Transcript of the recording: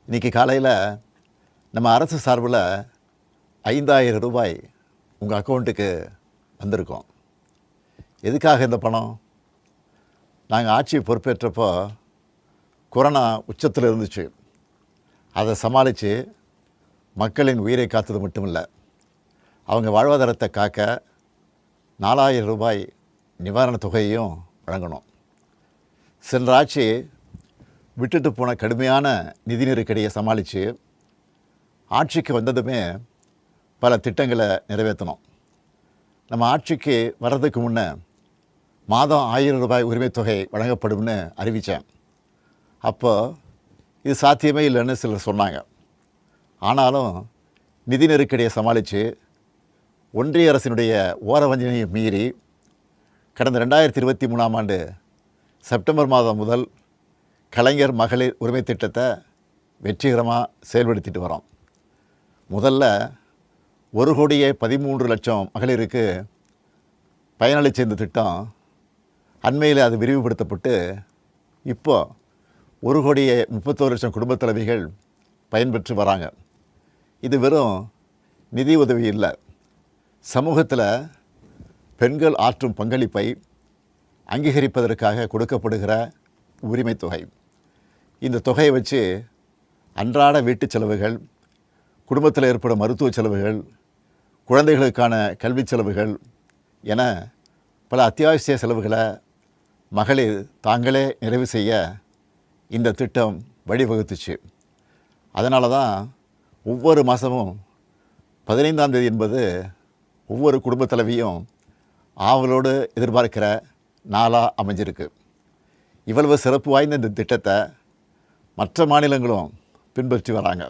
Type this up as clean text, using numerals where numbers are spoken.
இன்றைக்கி காலையில் நம்ம அரசு சார்பில் 5000 ரூபாய் உங்கள் அக்கௌண்ட்டுக்கு வந்திருக்கோம். எதுக்காக இந்த பணம்? நாங்கள் ஆட்சி பொறுப்பேற்றப்போ கொரோனா உச்சத்தில் இருந்துச்சு. அதை சமாளித்து மக்களின் உயிரை காத்தது மட்டும் இல்லை, அவங்க வாழ்வாதாரத்தை காக்க 4000 ரூபாய் நிவாரணத் தொகையையும் வழங்கணும். சென்ற ஆட்சி விட்டுட்டு போன கடுமையான நிதி நெருக்கடியை சமாளித்து ஆட்சிக்கு வந்ததுமே பல திட்டங்களை நிறைவேற்றணும். நம்ம ஆட்சிக்கு வர்றதுக்கு முன்னே மாதம் 1000 ரூபாய் உரிமைத் தொகை வழங்கப்படும்னு அறிவித்தேன். அப்போ இது சாத்தியமே இல்லைன்னு சிலர் சொன்னாங்க. ஆனாலும் நிதி நெருக்கடியை சமாளித்து ஒன்றிய அரசினுடைய ஓரவஞ்சனையை மீறி கடந்த 2023ஆம் ஆண்டு செப்டம்பர் மாதம் முதல் கலைஞர் மகளிர் உரிமை திட்டத்தை வெற்றிகரமாக செயல்படுத்திட்டு வரோம். முதல்ல 1,13,00,000 மகளிருக்கு பயனளித்த இந்த திட்டம் அண்மையில் அது விரிவுபடுத்தப்பட்டு இப்போ 1,31,00,000 குடும்பத் தலைவிகள் பயன்பெற்று வராங்க. இது வெறும் நிதி உதவி இல்லை, சமூகத்தில் பெண்கள் ஆற்றும் பங்களிப்பை அங்கீகரிப்பதற்காக கொடுக்கப்படுகிற உரிமை தொகை. இந்த தொகையை வச்சு அன்றாட வீட்டு செலவுகள், குடும்பத்தில் ஏற்படும் மருத்துவ செலவுகள், குழந்தைகளுக்கான கல்வி செலவுகள் என பல அத்தியாவசிய செலவுகளை மகளிர் தாங்களே நிறைவு செய்ய இந்த திட்டம் வழிவகுத்துச்சு. அதனால தான் ஒவ்வொரு மாதமும் 15ஆம் தேதி என்பது ஒவ்வொரு குடும்பத் தலைவியும் ஆவலோடு எதிர்பார்க்கிற நாளாக அமைஞ்சிருக்கு. இவ்வளவு சிறப்பு வாய்ந்த இந்த திட்டத்தை மற்ற மாநிலங்களும் பின்பற்றி வராங்க.